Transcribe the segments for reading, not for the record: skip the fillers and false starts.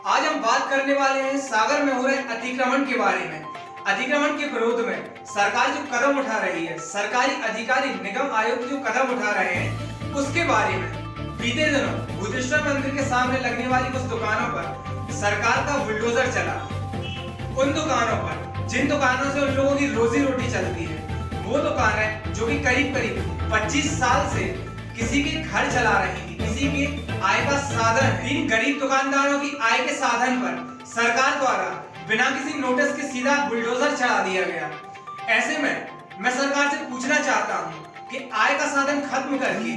आज हम बात करने वाले हैं सागर में हो रहे अतिक्रमण के बारे में। अतिक्रमण के विरोध में सरकार जो कदम उठा रही है, सरकारी अधिकारी निगम आयुक्त जो कदम उठा रहे हैं, उसके बारे में। बीते दिनों बुद्धेश्वर मंदिर के सामने लगने वाली कुछ दुकानों पर सरकार का बुलडोजर चला। उन दुकानों पर जिन दुकानों से उन लोगों की रोजी रोटी चलती है, वो दुकानें जो कि करीब 25 साल से किसी के घर चला रही थी, किसी के आय का साधन, इन गरीब दुकानदारों की आय के साधन पर सरकार द्वारा बिना किसी नोटिस के सीधा बुलडोजर चढ़ा दिया गया। ऐसे में मैं सरकार से पूछना चाहता हूँ कि आय का साधन खत्म करके,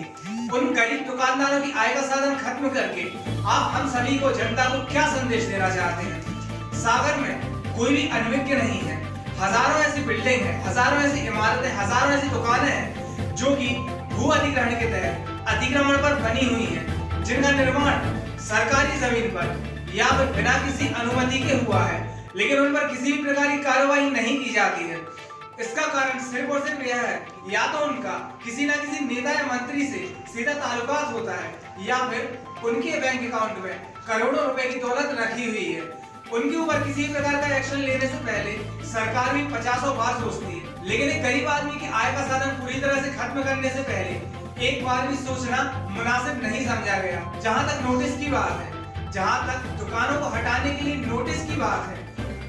उन गरीब दुकानदारों की आय का साधन खत्म करके आप हम सभी को, जनता को क्या संदेश देना चाहते हैं। सागर में कोई भी अनभिज्ञ नहीं है। हजारों ऐसी बिल्डिंग है, हजारों ऐसी इमारतें, हजारों ऐसी दुकानें हैं जो कि भू अधिग्रहण के तहत अतिक्रमण पर बनी हुई है, जिनका निर्माण सरकारी जमीन पर या फिर बिना किसी अनुमति के हुआ है, लेकिन उन पर किसी भी प्रकार की कार्रवाई नहीं की जाती है। इसका कारण सिर्फ और सिर्फ यह है, या तो उनका किसी ना किसी नेता या मंत्री से सीधा ताल्लुकात होता है, या फिर उनके बैंक अकाउंट में करोड़ों रुपए की दौलत रखी हुई है। उनके ऊपर किसी प्रकार का एक्शन लेने से पहले सरकार भी 50 बार सोचती है, लेकिन एक गरीब आदमी की आय का साधन पूरी तरह से खत्म करने से पहले एक बार भी सोचना मुनासिब नहीं समझा गया। जहां तक नोटिस की बात है, जहां तक दुकानों को हटाने के लिए नोटिस की बात है,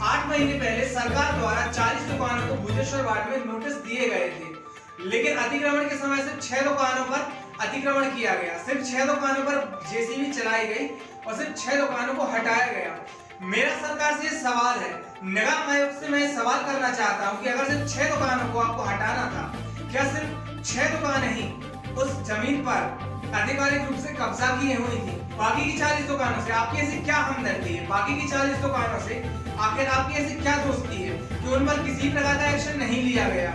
8 महीने पहले सरकार द्वारा 40 दुकानों को बुद्धेश्वर वार्ड में नोटिस दिए गए थे, लेकिन अतिक्रमण के समय सिर्फ 6 दुकानों पर अतिक्रमण किया गया, सिर्फ 6 दुकानों पर जेसीबी चलाई गई और सिर्फ 6 दुकानों को हटाया गया। मेरा सरकार से सवाल है, निगम आयुक्त से मैं सवाल करना चाहता हूं कि अगर सिर्फ 6 दुकानों को आपको हटाना था, क्या सिर्फ 6 दुकानें ही उस जमीन पर आधिकारिक रूप से कब्जा किए हुई थी? बाकी की 40 दुकानों से आपकी ऐसी क्या हमदर्दी है? बाकी की 40 दुकानों से आखिर आपकी ऐसी क्या दोस्ती है कि उन पर किसी प्रकार का एक्शन नहीं लिया गया?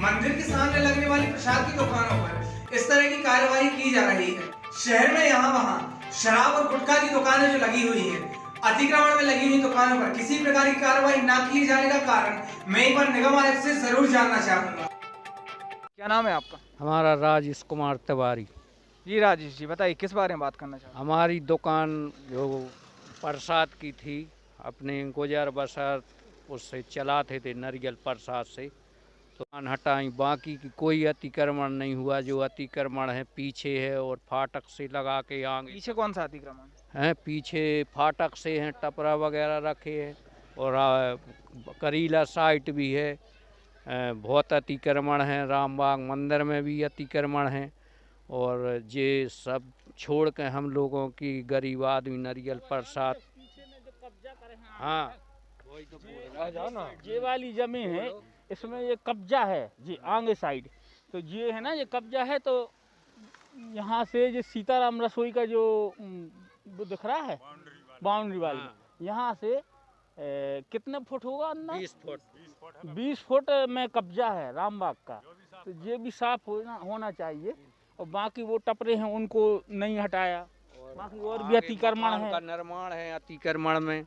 मंदिर के सामने लगने वाली प्रसाद की दुकानों पर इस तरह की कार्रवाई की जा रही है। शहर में यहाँ वहाँ शराब और गुटखा की दुकानें जो लगी हुई है, अतिक्रमण में लगी हुई दुकानों पर किसी प्रकार की कार्रवाई न किए जाने का कारण मैं एक बार निगम आयुक्त से जरूर जानना चाहूंगा। क्या नाम है आपका? हमारा राजेश कुमार तिवारी। जी राजेश जी, बताइए किस बारे में बात करना चाहते हैं? हमारी दुकान जो प्रसाद की थी, अपने गुजर बसर उससे चलाते थे, नारियल प्रसाद से। दुकान हटाई, बाकी की कोई अतिक्रमण नहीं हुआ। जो अतिक्रमण है पीछे है और फाटक से लगा के आगे। पीछे कौन सा अतिक्रमण हैं? पीछे फाटक से हैं, टपरा वगैरह रखे हैं और करीला साइट भी है। बहुत अतिक्रमण है। रामबाग मंदिर में भी अतिक्रमण है और ये सब छोड़ के हम लोगों की गरीब आदमी नारियल प्रसाद। हाँ, वही तो बोल रहा ना, ये वाली जमीन है, इसमें ये कब्जा है जी, आगे साइड तो ये है ना, ये कब्जा है। तो यहाँ से ये सीताराम रसोई का जो वो दिख रहा है बाउंड्री वाली, यहाँ से कितने फुट होगा अंदर? 20 फुट में कब्जा है रामबाग का। तो ये भी साफ होना चाहिए। और बाकी वो टपरे हैं उनको नहीं हटाया, बाकी और भी अतिक्रमण है, निर्माण है अतिक्रमण में,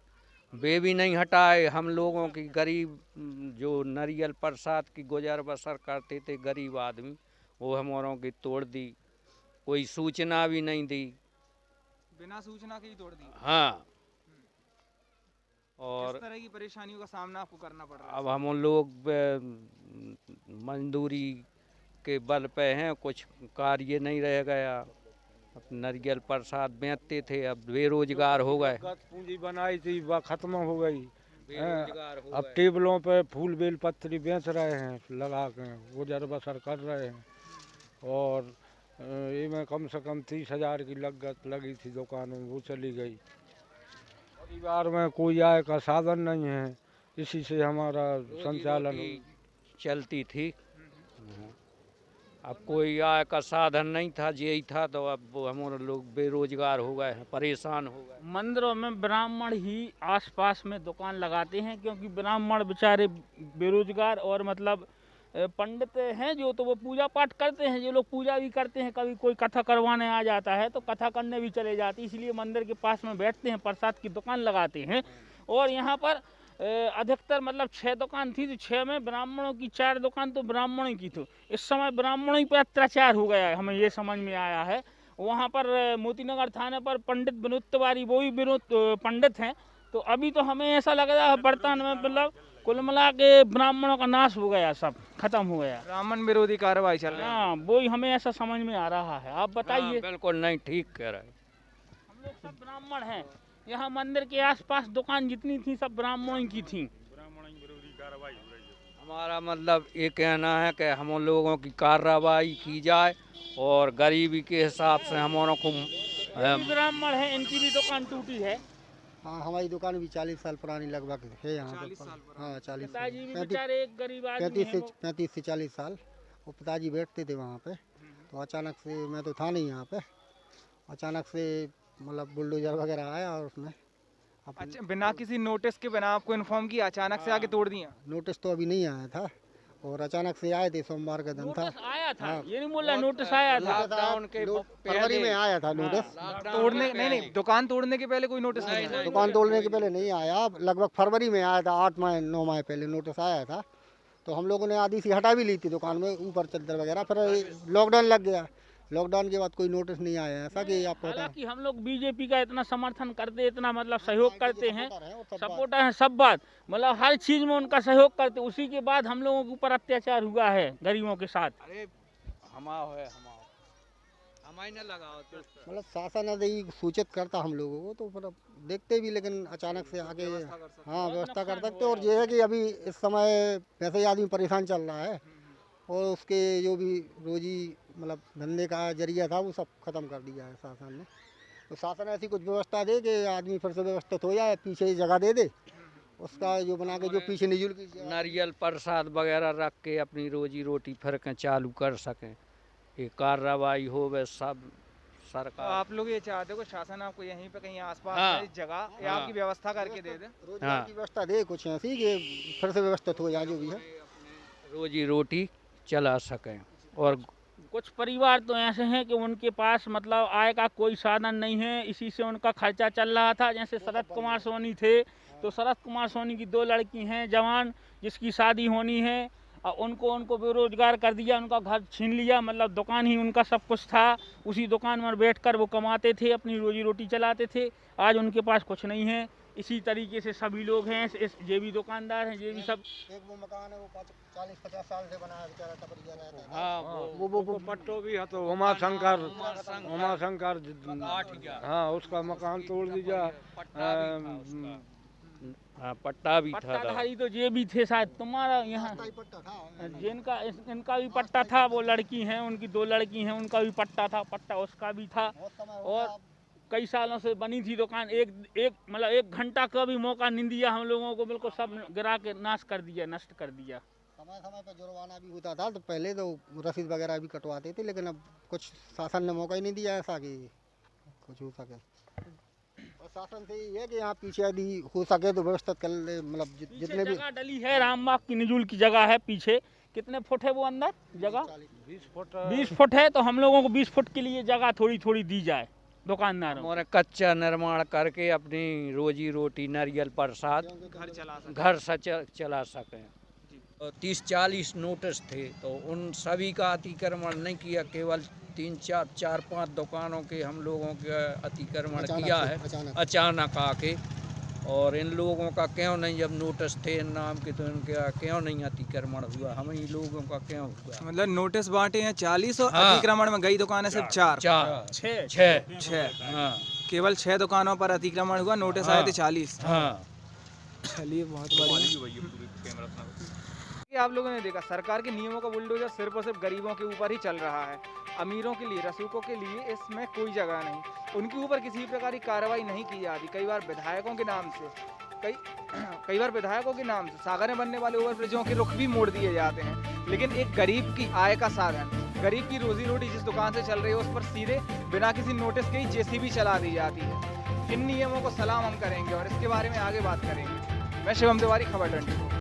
वे भी नहीं हटाए। हम लोगों की गरीब जो नारियल प्रसाद की गुजर बसर करते थे गरीब आदमी, वो हमारों की तोड़ दी। कोई सूचना भी नहीं दी, बिना सूचना के ही तोड़ दी। हाँ। और किस तरह की परेशानियों का सामना आपको करना पड़ रहा है? अब हम लोग मजदूरी के बल पे हैं, कुछ कार्य नहीं रह गया। अब नारियल प्रसाद बेचते थे, अब बेरोजगार हो गए। पूंजी बनाई थी वह खत्म हो गई। बेरोजगार हो अब गए। टेबलों पे फूल बेल पत्री बेच रहे हैं, लगा के गुजर बसर कर रहे हैं। और इनमें कम से कम 30,000 की लागत लगी थी दुकानों में, वो चली गई। परिवार में कोई आय का साधन नहीं है, इसी से हमारा संचालन चलती थी। अब कोई आय का साधन नहीं था, यही था, तो अब हमारे लोग बेरोजगार हो गए हैं, परेशान हो गए। मंदिरों में ब्राह्मण ही आसपास में दुकान लगाते हैं, क्योंकि ब्राह्मण बेचारे बेरोजगार और मतलब पंडित हैं जो, तो वो पूजा पाठ करते हैं, जो लोग पूजा भी करते हैं। कभी कोई कथा करवाने आ जाता है तो कथा करने भी चले जाते हैं, इसलिए मंदिर के पास में बैठते हैं, प्रसाद की दुकान लगाते हैं। और यहाँ पर अधिकतर मतलब 6 दुकान थी, तो 6 में ब्राह्मणों की 4 दुकान तो ब्राह्मणों की थी। इस समय ब्राह्मणों पर अत्याचार हो गया है, हमें ये समझ में आया है। वहाँ पर मोतीनगर थाने पर पंडित विनोद तिवारी, वो भी विनोद पंडित हैं। तो अभी तो हमें ऐसा लग रहा है बर्तन में मतलब कुल मिला के ब्राह्मणों का नाश हो गया, सब खत्म हो गया। ब्राह्मण विरोधी कार्रवाई चल रही है। हाँ, वो ही हमें ऐसा समझ में आ रहा है। आप बताइए। बिल्कुल नहीं, ठीक कह रहे हैं। हम लोग सब ब्राह्मण हैं। यहाँ मंदिर के आसपास दुकान जितनी थी सब ब्राह्मणों की थी। हमारा मतलब ये कहना है कि हम लोगों की कार्रवाई की जाए और गरीबी के हिसाब से हमारों को ये भी ब्राह्मण है, इनकी भी दुकान टूटी है। हाँ, हमारी दुकान भी 40 साल पुरानी लगभग है यहाँ पर। हाँ, 40 साल, पिताजी भी बेचारे एक गरीब आदमी हैं। 35 से 40 साल वो पिताजी बैठते थे वहाँ पे। तो अचानक से, मैं तो था नहीं यहाँ पे, अचानक से मतलब बुलडोजर वगैरह आया और उसने अच्छा, बिना किसी नोटिस के, बिना आपको इन्फॉर्म किया अचानक से आके तोड़ दिया? नोटिस तो अभी नहीं आया था और अचानक से आए थे, सोमवार का दिन था। नोटिस आया था, हाँ। ये नहीं बोल रहा, नोटिस आया था। फरवरी में आया था नोटिस। तोड़ने नहीं, दुकान तोड़ने के पहले कोई नोटिस नहीं आया? दुकान तोड़ने के पहले नहीं आया, लगभग फरवरी में आया था, 8 माह 9 माह पहले नोटिस आया था। तो हम लोगों ने आधी सी हटा भी ली थी दुकान में, ऊपर चद्दर वगैरह। फिर लॉकडाउन लग गया, लॉकडाउन के बाद कोई नोटिस नहीं आया ऐसा कि आपको पता है। हालांकि हम लोग बीजेपी का इतना समर्थन करते, इतना मतलब सहयोग करते हैं, सब सपोर्टर हैं, सब बात मतलब हर चीज में उनका सहयोग करते। उसी के बाद हम लोगों के ऊपर अत्याचार हुआ है गरीबों के साथ। अरे हमारे न लगाओ तो मतलब शासन यदि सूचित करता हम लोगों को तो फिर देखते भी, लेकिन अचानक से आगे हाँ व्यवस्था कर सकते। और ये है कि अभी इस समय वैसे ही आदमी परेशान चल रहा है और उसके जो भी रोजी मतलब धंधे का जरिया था वो सब खत्म कर दिया है शासन ने। तो शासन ऐसी कुछ व्यवस्था दे कि आदमी फिर से व्यवस्थित हो जाए, पीछे जगह दे दे उसका जो बना के, जो पीछे निजुल की नारियल प्रसाद वगैरह रख के अपनी रोजी रोटी फिर के चालू कर सकें। ये कार्रवाई हो वह सब तो सरकार। आप लोग ये चाहते हो कि शासन आपको यहीं पे कहीं आसपास हाँ। में जगह या आपकी व्यवस्था करके दे दे? रोजगार की व्यवस्था दे कुछ ऐसी कि फिर से व्यवस्थित हो जाए जो भी है, रोजी रोटी चला सकें। और कुछ परिवार तो ऐसे हैं कि उनके पास मतलब आय का कोई साधन नहीं है, इसी से उनका खर्चा चल रहा था। जैसे शरद कुमार सोनी थे, तो शरद कुमार सोनी की 2 लड़की हैं जवान, जिसकी शादी होनी है, और उनको बेरोजगार कर दिया, उनका घर छीन लिया। मतलब दुकान ही उनका सब कुछ था, उसी दुकान में बैठकर वो कमाते थे, अपनी रोजी रोटी चलाते थे। आज उनके पास कुछ नहीं है। इसी तरीके से सभी लोग हैं, ये भी दुकानदार हैं, ये भी सब। एक वो मकान है वो 40-50 साल से बना है, बेचारा टपरिया रहता है। हाँ, वो पट्टो भी है तो उमा शंकर हाँ, उसका मकान तोड़ दिया। हाँ, पट्टा भी था। पट्टाधारी तो ये भी थे शायद तुम्हारा यहाँ, पट्टा था जिनका इनका भी पट्टा था। वो लड़की हैं, उनकी 2 लड़की हैं, उनका भी पट्टा था, पट्टा उसका भी था। और कई सालों से बनी थी दुकान, मतलब 1 घंटा का भी मौका नहीं दिया हम लोगों को, बिल्कुल सब गिरा के नाश कर दिया, नष्ट कर दिया। समय समय पर जुर्माना भी होता था, तो पहले तो रसीद वगैरह भी कटवाते थे, लेकिन अब कुछ शासन ने मौका ही नहीं दिया ऐसा कि कुछ हो सके। और शासन से ये है कि यहाँ पीछे यदि हो सके तो व्यवस्थित कर ले, मतलब जितने भी जगह डली है, रामबाग की निजुल की जगह है पीछे। कितने फुट है वो अंदर जगह? 20 फुट है। तो हम लोगों को 20 फुट के लिए जगह थोड़ी थोड़ी दी जाए दुकानदारों को। हमारे कच्चा निर्माण करके अपनी रोजी रोटी नारियल प्रसाद घर से चला सकें। 30-40 नोटिस थे तो उन सभी का अतिक्रमण नहीं किया, केवल 3-4-5 दुकानों के हम लोगों के अतिक्रमण किया है अचानक आके। और इन लोगों का क्यों नहीं, जब नोटिस थे इन नाम के, तो इनका क्यों नहीं अतिक्रमण हुआ? हम ही लोगों का क्यों हुआ? मतलब नोटिस बांटे हैं 40 और हाँ। अतिक्रमण में गई दुकानें सिर्फ 4। 6 हाँ, केवल 6 दुकानों पर अतिक्रमण हुआ, नोटिस आए थे 40। हाँ। चलिए, बहुत बढ़िया। आप लोगों ने देखा सरकार के नियमों का बुलडोजर सिर्फ और सिर्फ गरीबों के ऊपर ही चल रहा है। अमीरों के लिए, रसूखों के लिए इसमें कोई जगह नहीं। उनके ऊपर किसी भी प्रकार की कार्रवाई नहीं की जाती। कई बार विधायकों के नाम से सागर में बनने वाले ओवरब्रिजों के रुख भी मोड़ दिए जाते हैं। लेकिन एक गरीब की आय का साधन, गरीब की रोजी रोटी जिस दुकान से चल रही है, उस पर सीधे बिना किसी नोटिस के ही जेसीबी चला दी जाती है। इन नियमों को सलाम हम करेंगे और इसके बारे में आगे बात करेंगे। मैं शिवम तिवारी, खबर 24।